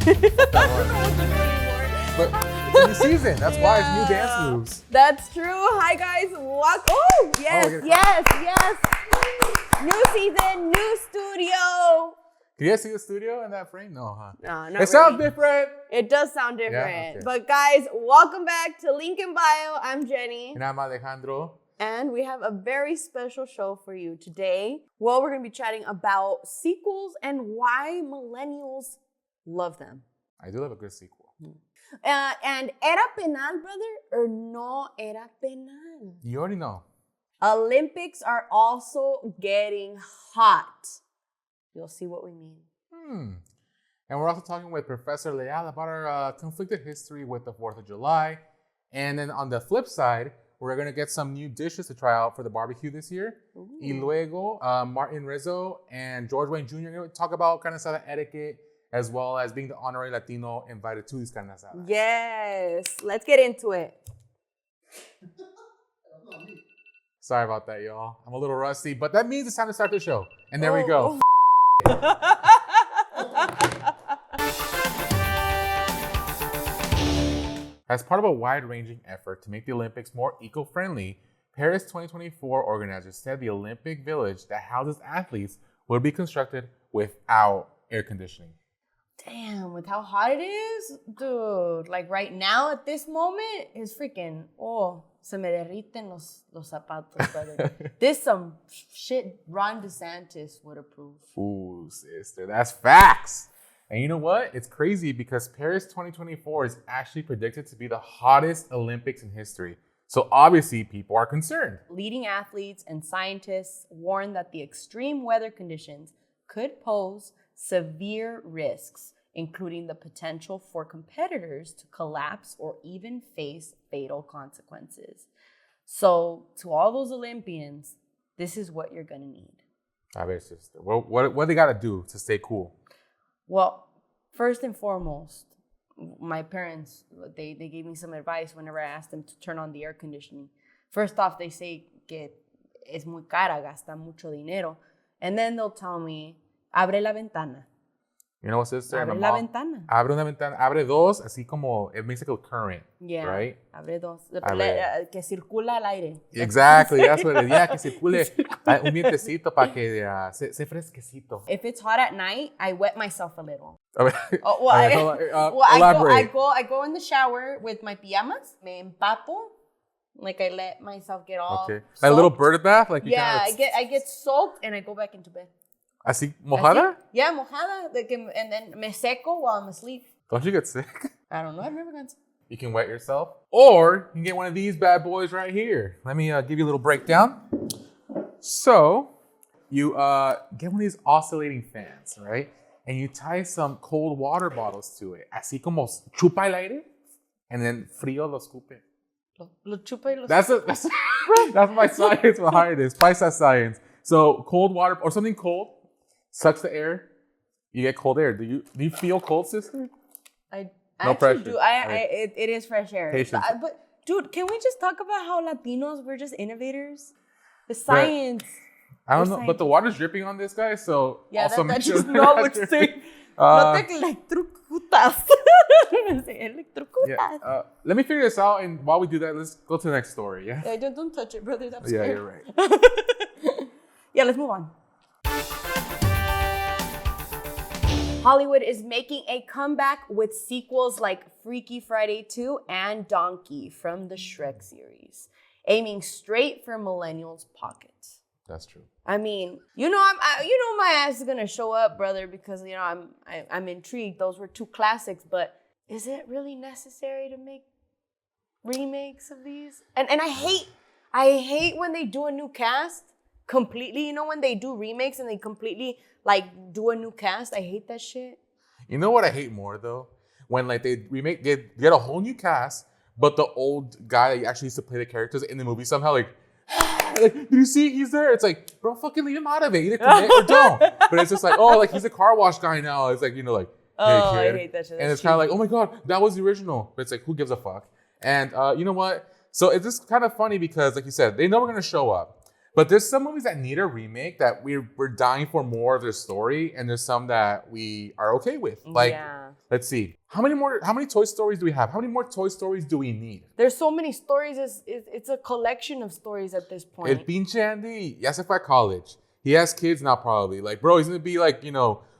But it's a new season. That's why it's new dance moves. That's true. Hi guys. Oh, yes. New season, new studio. Can you guys see the studio in that frame? No, huh? No, not It sounds really. different. It does sound different. Yeah? Okay. But guys, welcome back to Link in Bio. I'm Jenny. And I'm Alejandro. And we have a very special show for you today. Well, we're going to be chatting about sequels and why millennials love them. I do love a good sequel. And era penal, brother, or no era penal? You already know. Olympics are also getting hot. You'll see what we mean. And we're also talking with Professor Leal about our conflicted history with the 4th of July. And then on the flip side, we're going to get some new dishes to try out for the barbecue this year. Ooh. Y luego, Martin Rizo and Jorge N are going to talk about Carne Asada Etiquette, as well as being the honorary Latino invited to these Carne Asadas. Yes, let's get into it. Sorry about that, y'all. I'm a little rusty, but that means it's time to start the show. And there we go. As part of a wide-ranging effort to make the Olympics more eco-friendly, Paris 2024 organizers said the Olympic Village that houses athletes would be constructed without air conditioning. Damn, with how hot it is, dude. Like right now at this moment is freaking, se me derriten los zapatos, brother. This some shit Ron DeSantis would approve. Ooh, sister, that's facts. And you know what? It's crazy because Paris 2024 is actually predicted to be the hottest Olympics in history. So obviously people are concerned. Leading athletes and scientists warn that the extreme weather conditions could pose severe risks, including the potential for competitors to collapse or even face fatal consequences. So to all those Olympians, this is what you're going to need. A ver, sister. What they got to do to stay cool? Well, first and foremost, my parents, they gave me some advice whenever I asked them to turn on the air conditioning. First off, they say que es muy cara, gasta mucho dinero. And then they'll tell me, abre la ventana. You know what, sister? Abre la ventana. Abre una ventana. Abre dos, así como it makes like a current. Yeah. Right? Abre dos. Abre. Que circula el aire. Exactly. That's what it is. Yeah, que circule un vientecito para que se fresquecito. If it's hot at night, I wet myself a little. Elaborate. I go in the shower with my pajamas. Me empapo. Like I let myself get all Okay. soaked. Like a little bird bath? Like you Yeah, kinda, I get soaked and I go back into bed. Así, mojada? Así? Yeah, mojada. And then me seco while I'm asleep. Don't you get sick? I don't know. I've never gotten sick. You can wet yourself. Or you can get one of these bad boys right here. Let me give you a little breakdown. So, you get one of these oscillating fans, right? And you tie some cold water bottles to it. Así como chupa el aire. And then frío lo escupe. Lo chupa y lo That's my science behind this. Paisa science. So, cold water or something cold sucks the air. You get cold air. Do you feel cold, sister? I No actually pressure. do. It is fresh air. Patience. But dude, can we just talk about how Latinos, we're just innovators? The science. I don't know, but the water's dripping on this guy, so Yeah, also that make sure just they're no not would dripping. say. No te electrocutas. Yeah. Let me figure this out, and while we do that, let's go to the next story. Yeah. Hey, don't touch it, brother. That's Yeah, scary. you're right. Yeah, let's move on. Hollywood is making a comeback with sequels like Freaky Friday 2 and Donkey from the Shrek series, aiming straight for millennials' pockets. That's true. I mean, my ass is gonna show up, brother, because I'm intrigued. Those were two classics, but is it really necessary to make remakes of these? And I hate when they do a new cast completely. You know, when they do remakes and they completely do a new cast. I hate that shit. You know what I hate more though? When they remake, they get a whole new cast, but the old guy that actually used to play the characters in the movie somehow like, did you see he's there? It's like, bro, fucking leave him out of it. Either commit or don't. But it's just like, oh, like he's a car wash guy now. It's like, hey, kid. I hate that shit. And it's kind of like, oh my God, that was the original. But it's like, who gives a fuck? And you know what? So it's just kind of funny because, like you said, they know we're going to show up. But there's some movies that need a remake that we're dying for more of their story. And there's some that we are okay with. Like, Let's see. How many Toy Stories do we have? How many more Toy Stories do we need? There's so many stories. It's a collection of stories at this point. El pinche Andy, ya se fue a college. He has kids now probably. Like, bro, he's going to be like,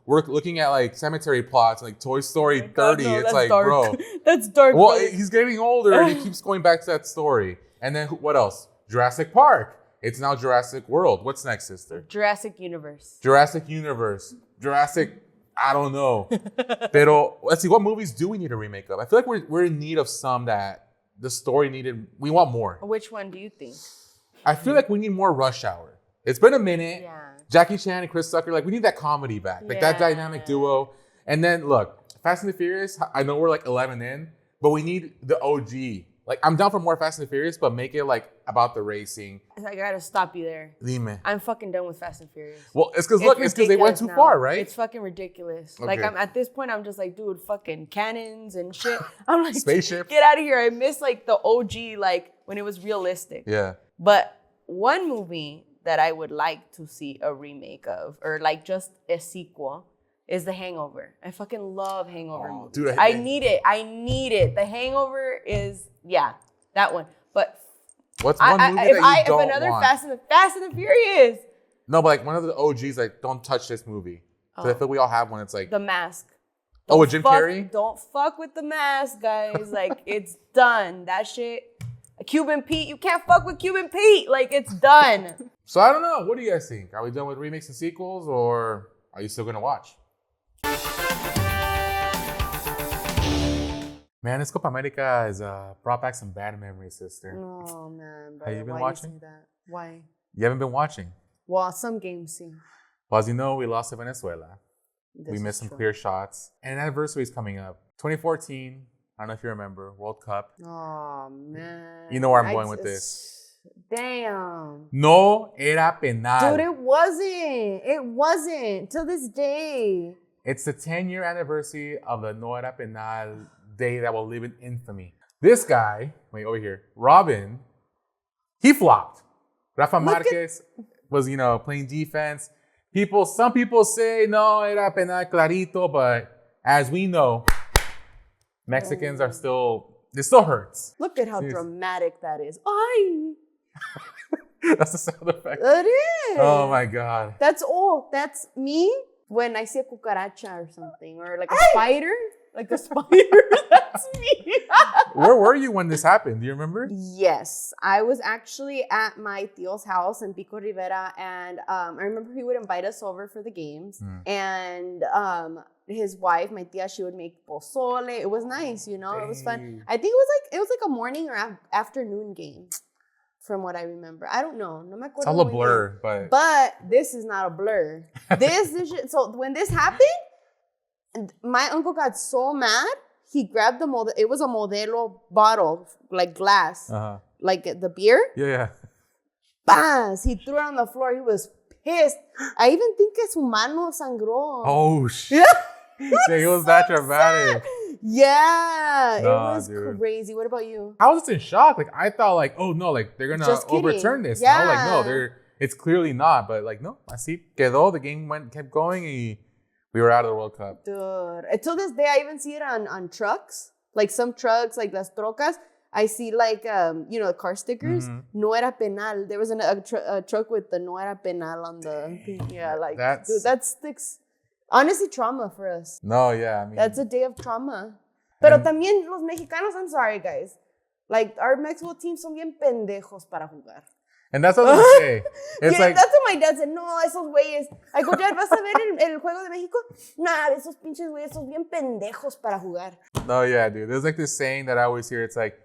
we're looking at like cemetery plots, like Toy Story 30. No, it's like, dark. Bro. That's dark. Well, brother. he's getting older and he keeps going back to that story. And then what else? Jurassic Park. It's now Jurassic World. What's next, sister? Jurassic Universe. Jurassic, I don't know. Pero let's see, what movies do we need a remake of? I feel like we're in need of some that the story needed. We want more. Which one do you think? I feel like we need more Rush Hour. It's been a minute. Yeah. Jackie Chan and Chris Tucker, like we need that comedy back. Like that dynamic duo. And then look, Fast and the Furious, I know we're like 11 in, but we need the OG. Like I'm down for more Fast and the Furious, but make it like about the racing. I gotta stop you there. Dime. I'm fucking done with Fast and Furious. Well, it's because they went too far, right? It's fucking ridiculous. Okay. Like I'm at this point, I'm just like, dude, fucking cannons and shit. I'm like, spaceship. Get out of here. I miss like the OG, like when it was realistic. Yeah. But one movie that I would like to see a remake of, or like just a sequel, is The Hangover. I fucking love Hangover movies. Dude, I need it. The Hangover is, that one. But what's one movie that you don't if another want? Fast and the Furious. No, but like one of the OGs, like don't touch this movie. Because I feel we all have one. It's like The Mask. with Jim Carrey? Don't fuck with The Mask, guys. Like it's done. That shit. Cuban Pete, you can't fuck with Cuban Pete. Like it's done. So I don't know. What do you guys think? Are we done with remakes and sequels, or are you still gonna watch? Man, this Copa America has brought back some bad memories, sister. Oh man, have you been why watching? Do you say that? Why? You haven't been watching. Well, some games, see. Well, as you know, we lost to Venezuela. This we is missed some true. clear shots, and an anniversary is coming up. 2014. I don't know if you remember World Cup. Oh man. You know where I'm going with this. Damn. No era penal. Dude, it wasn't. It wasn't. Till this day. It's the 10-year anniversary of the No Era Penal day that will live in infamy. This guy, wait, over here, Robin, he flopped. Rafa Marquez was, playing defense. Some people say, no, era penal clarito, but as we know, Mexicans are still, it still hurts. Look at how dramatic that is. Ay. That's the sound effect. It is. Oh my God. That's all. That's me when I see a cucaracha or something, or like a spider. Like a spider. That's me. Where were you when this happened? Do you remember? Yes. I was actually at my tío's house in Pico Rivera, and I remember he would invite us over for the games. And his wife, my tía, she would make pozole. It was nice, It was fun. I think it was like a morning or afternoon game, from what I remember. I don't know. No me acuerdo. It's all a blur, but this is not a blur. This shit. So when this happened, my uncle got so mad. He grabbed the modelo. It was a Modelo bottle, like glass, like the beer. Yeah. Baz! He threw it on the floor. He was pissed. I even think que su mano sangró. Oh shit! It was that dramatic. Yeah, Nah, it was crazy. What about you? I was just in shock. Like I thought, like, oh no, like they're gonna overturn this. Yeah. No, like no, it's clearly not. But like no, I see. Quedó. The game kept going, and we were out of the World Cup. Dude, until this day, I even see it on trucks. Like some trucks, like las trocas. I see like car stickers. No era penal. There was a truck with the no era penal on the dude, that sticks. Honestly, trauma for us. No, yeah, I mean that's a day of trauma. Pero también los mexicanos, I'm sorry guys, like our Mexico team son bien pendejos para jugar. And that's what I say. It's like that's what my dad said. No, esos güeyes. I go, Dad, ¿vas a ver el juego de México? Nah, esos pinches güeyes son bien pendejos para jugar. No, yeah, dude. There's like this saying that I always hear. It's like,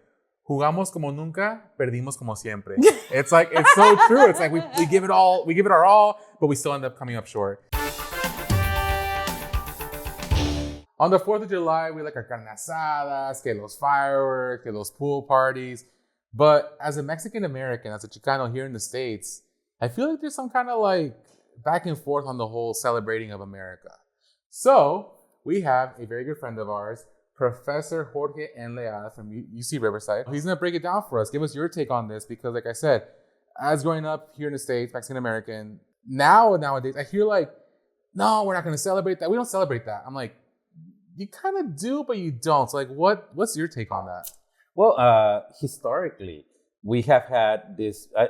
jugamos como nunca, perdimos como siempre. It's like, it's so true. It's like we give it our all, but we still end up coming up short. On the 4th of July, we like our carne asadas, que los fireworks, que los pool parties. But as a Mexican American, as a Chicano here in the States, I feel like there's some kind of like back and forth on the whole celebrating of America. So we have a very good friend of ours, Professor Jorge N. Leal from UC Riverside. He's going to break it down for us. Give us your take on this because, like I said, as growing up here in the States, Mexican American, nowadays, I hear like, no, we're not going to celebrate that. We don't celebrate that. I'm like, you kind of do, but you don't. So like, what's your take on that? Well, historically, we have had this, I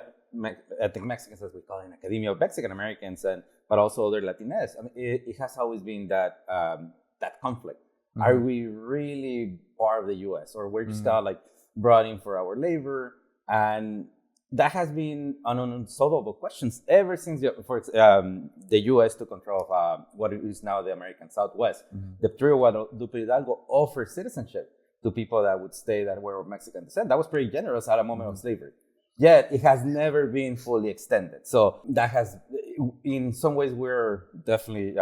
think Mexicans, as we call it in academia, Mexican Americans, but also other Latinos. I mean, it has always been that conflict. Mm-hmm. Are we really part of the U.S. or we're just kind of like brought in for our labor? And that has been an unsolvable question ever since the U.S. took control of what is now the American Southwest. Mm-hmm. The Trio Guadalupe Hidalgo offered citizenship to people that would stay that were of Mexican descent. That was pretty generous at a moment of slavery. Yet it has never been fully extended. So that has, in some ways, we're definitely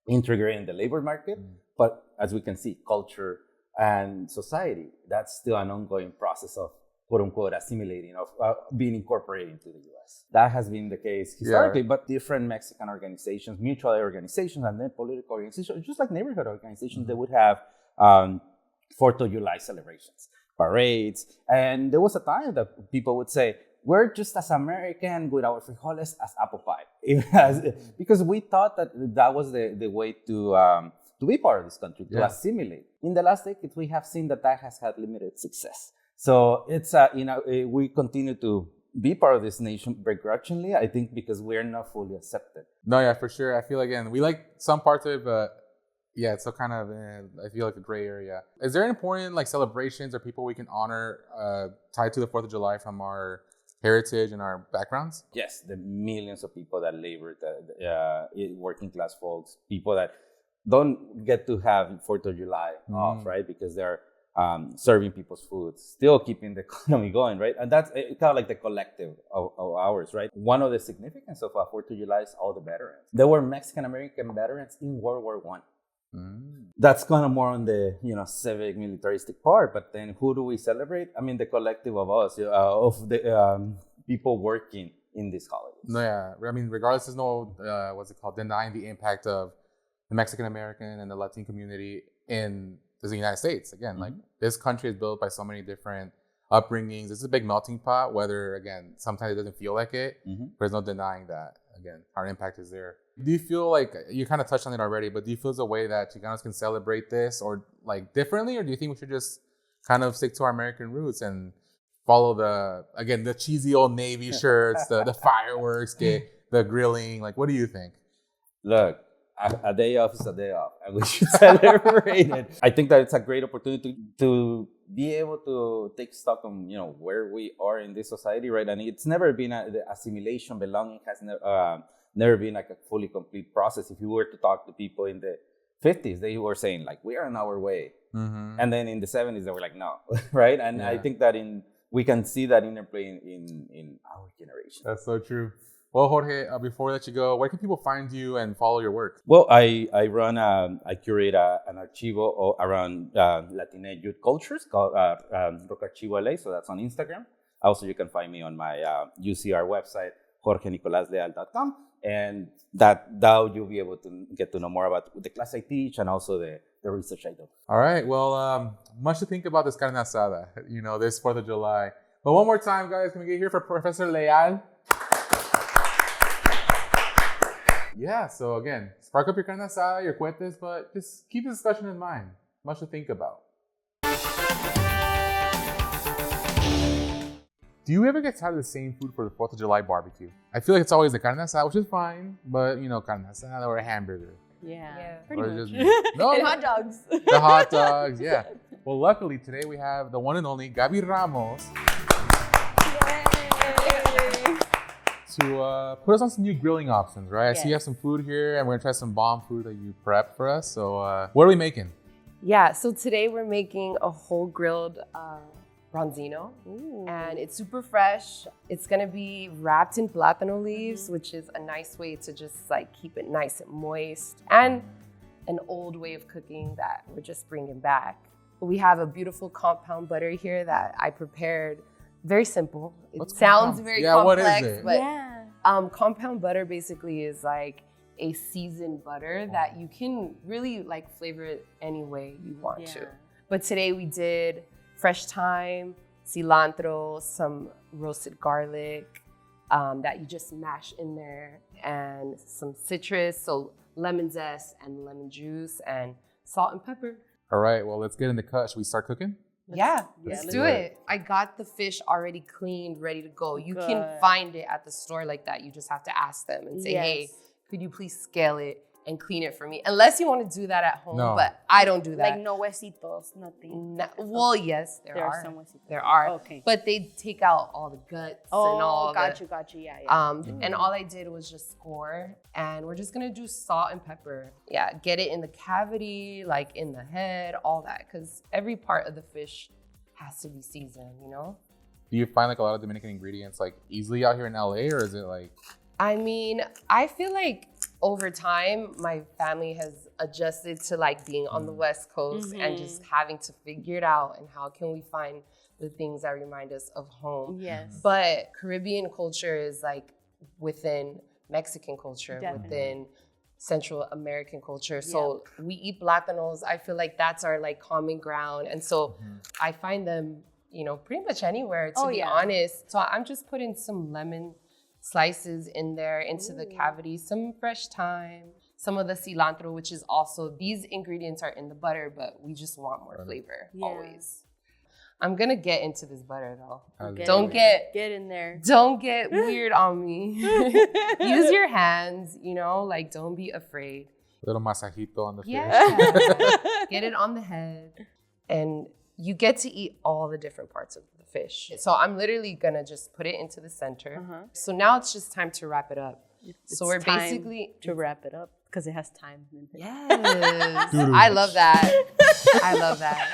integrating the labor market. But as we can see, culture and society, that's still an ongoing process of quote unquote assimilating, of being incorporated into the US. That has been the case historically, but different Mexican organizations, mutual aid organizations, and then political organizations, just like neighborhood organizations, they would have 4th of July celebrations, parades. And there was a time that people would say, we're just as American with our frijoles as apple pie. Because we thought that was the way to be part of this country, to assimilate. In the last decade, we have seen that has had limited success. So it's, we continue to be part of this nation begrudgingly, I think, because we're not fully accepted. No, yeah, for sure. I feel like, again, we like some parts of it, but yeah, it's still kind of, I feel like a gray area. Is there important like celebrations or people we can honor tied to the 4th of July from our heritage and our backgrounds? Yes, the millions of people that labor, working class folks, people that don't get to have 4th of July off, right? Because they're serving people's food, still keeping the economy going, right? And that's kind of like the collective of ours, right? One of the significance of 4th of July is all the veterans. There were Mexican-American veterans in World War I. That's kind of more on the civic militaristic part, but then who do we celebrate? I mean, the collective of us, of the people working in these holidays. No, yeah, I mean, regardless, there's no denying the impact of the Mexican American and the Latin community in the United States. Again, like this country is built by so many different upbringings. It's a big melting pot. Whether again, sometimes it doesn't feel like it, but there's no denying that. Again, our impact is there. Do you feel like, you kind of touched on it already, but do you feel there's a way that Chicanos can celebrate this or like differently, or do you think we should just kind of stick to our American roots and follow the cheesy old Navy shirts, the fireworks, the grilling? Like, what do you think? Look, a day off is a day off, and we should celebrate it. I think that it's a great opportunity to be able to take stock on where we are in this society, right? And it's never been the assimilation, belonging has never been like a fully complete process. If you were to talk to people in the 50s, they were saying like, we are on our way. And then in the 70s, they were like, no, right? And I think that we can see that interplay in our generation. That's so true. Well, Jorge, before we let you go, where can people find you and follow your work? Well, I curate an archivo around Latina youth cultures called Rocarchivo LA, so that's on Instagram. Also, you can find me on my UCR website, jorgenicolasleal.com, and that you'll be able to get to know more about the class I teach and also the research I do. All right, well, much to think about this Carne Asada, this 4th of July. But one more time, guys, can we get here for Professor Leal? Yeah, so again, spark up your carne asada, your cohetes, but just keep the discussion in mind. Much to think about. Do you ever get tired of the same food for the 4th of July barbecue? I feel like it's always the carne asada, which is fine, but carne asada or a hamburger. Yeah. Pretty much. No, and hot dogs. The hot dogs, yeah. Well, luckily today we have the one and only Gabi Ramos. To put us on some new grilling options, right? I see you have some food here, and we're gonna try some bomb food that you prepped for us. So what are we making? Yeah, so today we're making a whole grilled bronzino. And it's super fresh. It's gonna be wrapped in plátano leaves, which is a nice way to just like keep it nice and moist, and an old way of cooking that we're just bringing back. We have a beautiful compound butter here that I prepared. Very simple. It sounds very complex, what is it? But compound butter basically is like a seasoned butter that you can really like flavor it any way you want to. But today we did fresh thyme, cilantro, some roasted garlic that you just mash in there, and some citrus, so lemon zest and lemon juice, and salt and pepper. All right, well, let's get in the cut. Should we start cooking? Yeah, let's let's do do it. it. I got the fish already cleaned, ready to go. You can Good. find it at the store like that. You just have to ask them and say, hey, Yes. could you please scale it and clean it for me? Unless you want to do that at home, No. but I don't do that. Like no huesitos, nothing. Well, yes, there There are. are some huesitos. There are. Okay. But they take out all the guts Oh, and all got the... you. Yeah. And all I did was just score, and we're just gonna do salt and pepper. Yeah, get it in the cavity, like in the head, all that, because every part of the fish has to be seasoned, you know? Do you find like a lot of Dominican ingredients like easily out here in LA, or is it like? I mean, I feel like over time, my family has adjusted to like being on the West Coast and just having to figure it out, and how can we find the things that remind us of home. Yes. But Caribbean culture is like within Mexican culture, Definitely. within Central American culture. So we eat plátanos. I feel like that's our like common ground. And so I find them, you know, pretty much anywhere, to be honest. So I'm just putting some lemon slices in there into the cavity, some fresh thyme, some of the cilantro, which is also, these ingredients are in the butter, but we just want more flavor always. I'm gonna get into this butter though. Get in there. Don't get weird on me. Use your hands, you know, like don't be afraid. Little masajito on the fish. Yeah. Get it on the head. And you get to eat all the different parts of the fish. So I'm literally gonna just put it into the center. So now it's just time to wrap it up. So we're time basically to wrap it up because it has time. Yes. I love that. I love that.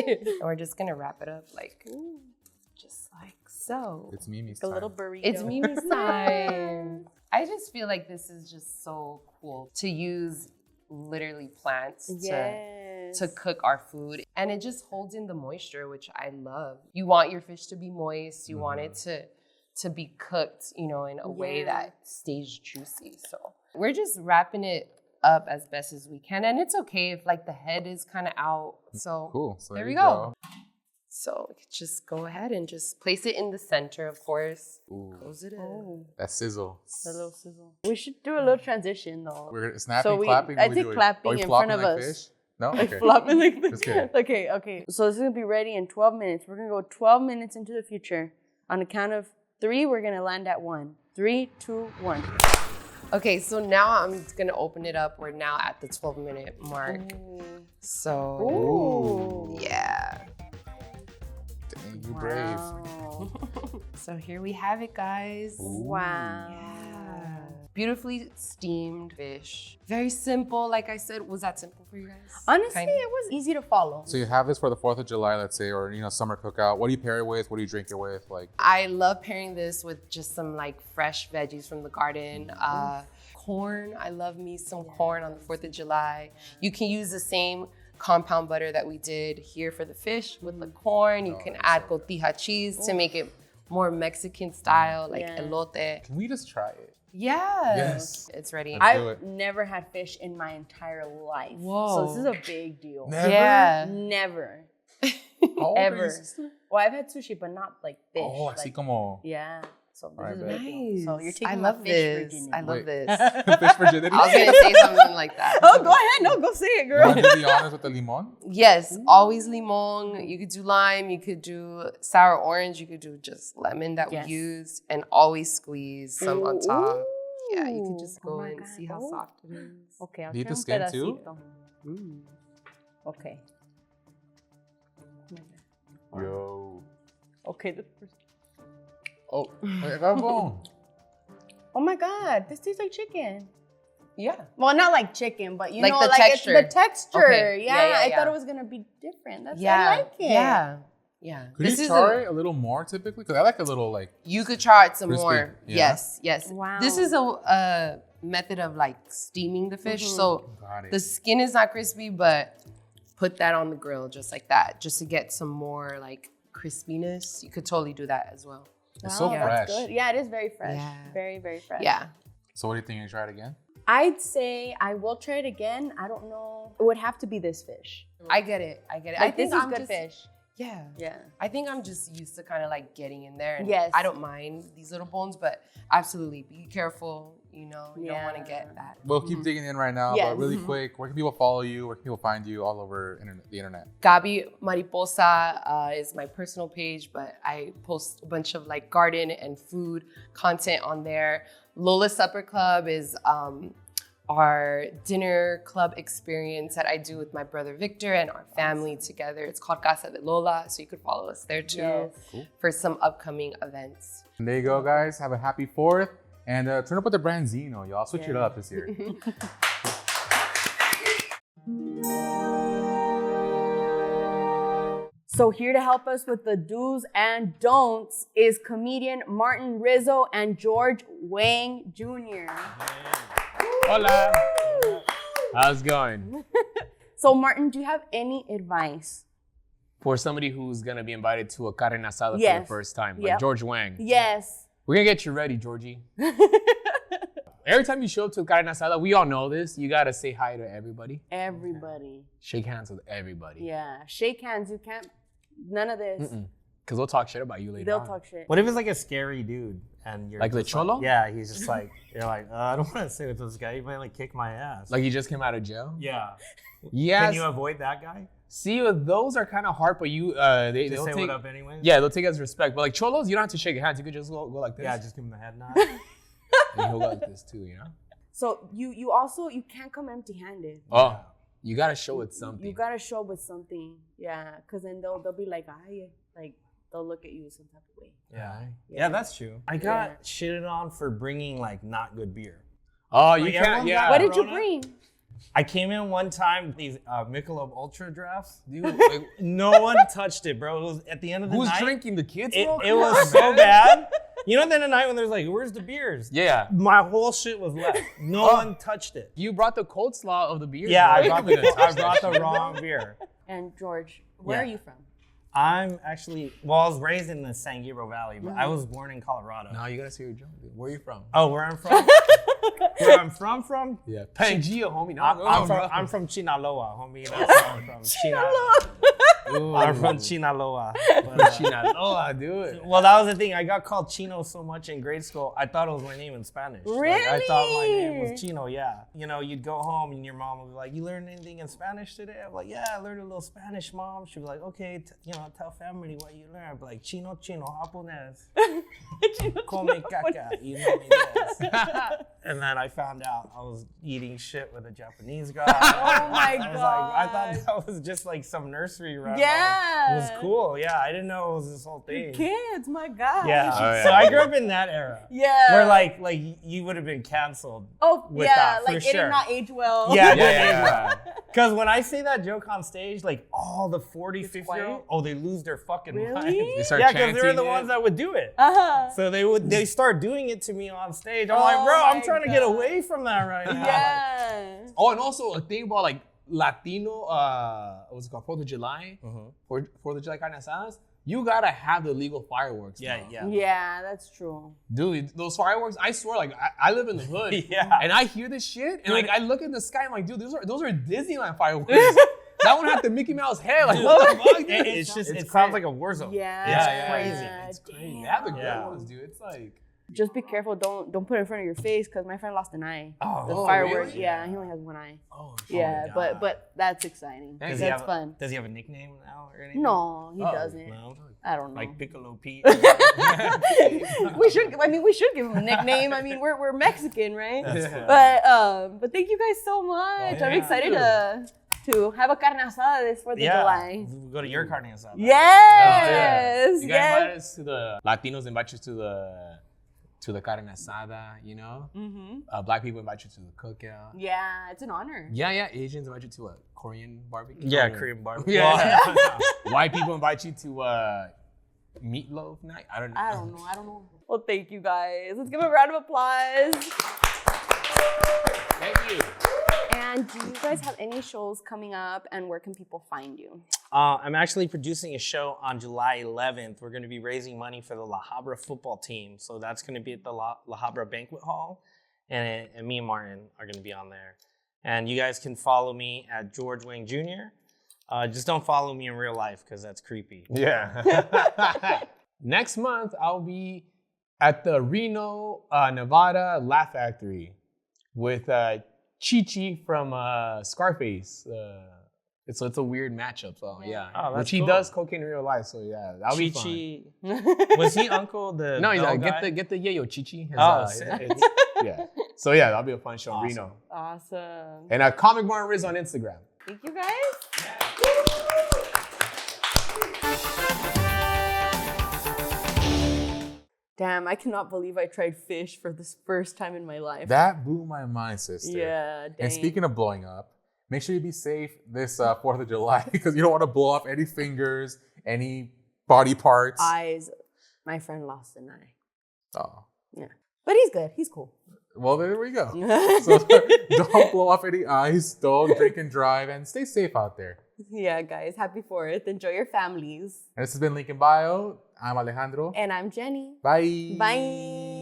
And we're just gonna wrap it up like just like so. It's Mimi's A time. little burrito. It's Mimi's time. I just feel like this is just so cool to use literally plants to cook our food. And it just holds in the moisture, which I love. You want your fish to be moist. You want it to be cooked, you know, in a way that stays juicy. So we're just wrapping it up as best as we can. And it's okay if like the head is kind of out. So Cool. So there we you go. So we could just go ahead and just place it in the center, of course. Ooh, Close it in. Oh, that sizzle. a little sizzle. We should do a little transition though. We're snapping, So clapping. I what we think doing? clapping Are we in flopping front of like us. Fish? No? Okay. Flopping like Just kidding. Okay. So this is gonna be ready in 12 minutes. We're gonna go 12 minutes into the future. On the count of 3, we're gonna land at 1. 3, 2, 1. Okay, so now I'm gonna open it up. We're now at the 12-minute mark. So Ooh. yeah. Dang, you brave. So here we have it, guys. Wow. Yeah. Beautifully steamed fish. Very simple, like I said. Was that simple for you guys? Honestly, Kinda? it was easy to follow. So you have this for the 4th of July, let's say, or, you know, summer cookout. What do you pair it with? What do you drink it with? Like, I love pairing this with just some like fresh veggies from the garden. Corn, I love me some corn on the 4th of July. You can use the same compound butter that we did here for the fish with the corn. You can add cotija cheese to make it more Mexican style, like elote. can we just try it? Yeah. Yes. It's ready. Let's do I've it. never had fish in my entire life. Whoa. So this is a big deal. Never? Yeah. Never. How old are you, Ever. sister? Well, I've had sushi, but not like fish. Oh, like, así como... yeah. So this Alright, is a bet. big deal. So you're taking I my love fish this. virginity. I love Wait. this. Fish virginity? I was gonna say something like that. Oh, go ahead. No, go say it, You girl. want to do the honors with the limon? Yes, always limon. You could do lime. You could do sour orange. You could do just lemon that Yes. we used, and always squeeze some on top. Yeah, you could just Oh go my and God. see how Oh. soft it is. Okay, I'll Do you eat try the un skin too? pedacito. Okay. Yo. Okay, the first. Oh, I got a bone. Oh my God, this tastes like chicken. Yeah. Well, not like chicken, but you Like know, the like texture. It's the texture. Okay. Yeah, Yeah, yeah, I yeah. thought it was gonna be different. That's Yeah. I like it. Yeah. Yeah. Could This you is char it a little more typically? Because I like a little like... You could char it some Crispy, more. yeah. Yes. Yes. Wow. This is a method of like steaming the fish. So Got it. the skin is not crispy, but put that on the grill just like that, just to get some more like crispiness. You could totally do that as well. It's so Wow, fresh. that's good. Yeah, it is very fresh. Yeah. Very, very fresh. Yeah. So what do you think? You try it again? I'd say I will try it again. I don't know. It would have to be this fish. I get it. I get it. Like, I think this is I'm good just, fish. Yeah. Yeah. I think I'm just used to kind of like getting in there. And Yes. I don't mind these little bones, but absolutely be careful. You don't want to get that. We'll keep digging in right now, Yes. but really quick, where can people follow you? Where can people find you all over the internet? Gabi Mariposa is my personal page, but I post a bunch of like garden and food content on there. Lola Supper Club is our dinner club experience that I do with my brother Victor and our family together. It's called Casa de Lola, so you could follow us there too for some upcoming events. And there you go, guys. Have a happy 4th. And turn up with the Branzino, y'all. Switch it up this year. So here to help us with the do's and don'ts is comedian Martin Rizo and George Wang Jr. Hola. How's it going? So Martin, do you have any advice? For somebody who's going to be invited to a carne asada for Yes. the first time, like Yep. George Wang. Yes. We're going to get you ready, Georgie. Every time you show up to a carne asada, we all know this, you got to say hi to everybody. Everybody. Shake hands with everybody. Yeah. Shake hands. You can't. None of this. Because they'll talk shit about you later They'll on. talk shit. What if it's like a scary dude and you're Like the just cholo? Yeah, he's just like, you're like, I don't want to sit with this guy. He might like kick my ass. Like you just came out of jail? yeah. Yes. Can you avoid that guy? See, those are kind of hard, but you, they'll Just say take, what up anyway? yeah, they'll take as respect. But like cholos, you don't have to shake your hands. You could just go like this. Yeah, just give him the head nod. And he'll go like this too, you know? So you also you can't come empty-handed. Oh, you got to show it something. You gotta show up with something. Yeah. Cause then they'll be like, like they'll look at you some type of way. Yeah, that's true. I got shitted on for bringing like not good beer. Oh, you Like, can't, everyone's yeah. got What did you Corona? bring? I came in one time, these Michelob Ultra drafts. Dude, like, No one touched it, bro. It was at the end of the who's night. drinking? The kids, It, bro? it was so bad. You know, at the end of the night when there's like, where's the beers? Yeah. My whole shit was left. No one touched it. You brought the cold slaw of the beer. Yeah, bro. I brought the wrong beer. And George, where are you from? I'm actually, well, I was raised in the San Gabriel Valley, but I was born in Colorado. No, you gotta say your joke, dude. Where are you from? Oh, where I'm from? Where I'm from? Yeah. Pangea, homie. No, I'm from Chinaloa, homie. That's where I'm from. I'm from Chinaloa. But, Sinaloa, dude. well, that was the thing. I got called Chino so much in grade school, I thought it was my name in Spanish. Like, I thought my name was Chino, yeah. You know, you'd go home and your mom would be like, you learned anything in Spanish today? I'm like, yeah, I learned a little Spanish, Mom. She'd be like, okay, tell family what you learned. I'd be like, Chino, Japonés. Come caca, you know me this. And then I found out I was eating shit with a Japanese guy. Oh my I god. thought that was just like some nursery rhyme. Yeah. It was cool. Yeah, I didn't know it was this whole thing. Kids, my god. Yeah. Oh, yeah. So I grew up in that era. Yeah. Where like you would have been canceled. Oh with yeah, that, for like it sure. did not age well. Yeah, Yeah. Because when I say that joke on stage, like all the 40, 50 year quiet? olds, oh, they lose their fucking Really? minds. They start Yeah, because they're chanting the it. ones that would do it. Uh-huh. So they start doing it to me on stage. I'm Oh like, bro, I'm my trying to get God. away from that right now. Yeah. Oh, and also a thing about like Latino, what's it called? 4th of July? 4th of July carne asadas? You gotta have the legal fireworks. Yeah, now. yeah. Yeah, that's true. Dude, those fireworks, I swear, like, I live in the hood. Yeah. And I hear this shit, and like, I look at the sky, I'm like, dude, those are Disneyland fireworks. That one had the Mickey Mouse head. Like, what the fuck? dude? It sounds like a war zone. Yeah. crazy. It's crazy. They have the good Yeah. ones, dude. It's like, Just be careful. Don't put it in front of your face because my friend lost an eye. The Oh, fireworks. really? Yeah, he only has one eye. oh, Yeah, God. but that's exciting. Does That's fun. Does he have a nickname now or anything? No, he Oh, doesn't. No? I don't know. Like Piccolo Pete. we should. I mean, we should give him a nickname. I mean, we're Mexican, right? That's fun. But thank you guys so much. I'm yeah. excited to have a carne asada this 4th of July. We'll go to your carne asada. Yes. You guys yes. invite us to the Latinos, invite you to the carne asada, you know? Mm-hmm. Black people invite you to the cookout. Yeah, it's an honor. Yeah. Asians invite you to a Korean barbecue. Yeah, Korean barbecue. Yeah. White people invite you to meatloaf night. I don't know. Well, thank you guys. Let's give a round of applause. Thank you. And do you guys have any shows coming up, and where can people find you? I'm actually producing a show on July 11th. We're going to be raising money for the La Habra football team. So that's going to be at the La Habra Banquet Hall. And me and Martin are going to be on there. And you guys can follow me at George Wang Jr. Just don't follow me in real life because that's creepy. Yeah. Next month, I'll be at the Reno, Nevada Laugh Factory with Chi-Chi from Scarface. It's a weird matchup, so yeah. Oh, that's Which he cool. does cocaine in real life, so yeah, that'll be fun. Chi-Chi. Was he Uncle the No, he's bell like, guy? get the yayo Chi-Chi. Oh, sick. Yeah. So yeah, that'll be a fun show in Awesome. Reno. Awesome. And Comic Born Riz on Instagram. Thank you guys. Damn, I cannot believe I tried fish for this first time in my life. That blew my mind, sister. Yeah, dang. And speaking of blowing up, make sure you be safe this 4th of July because you don't want to blow off any fingers, any body parts. Eyes. My friend lost an eye. Oh. Yeah. But he's good. He's cool. Well, there we go. So don't blow off any eyes. Don't drink and drive, and stay safe out there. Yeah, guys. Happy 4th. Enjoy your families. And this has been Link in Bio. I'm Alejandro. And I'm Jenny. Bye. Bye.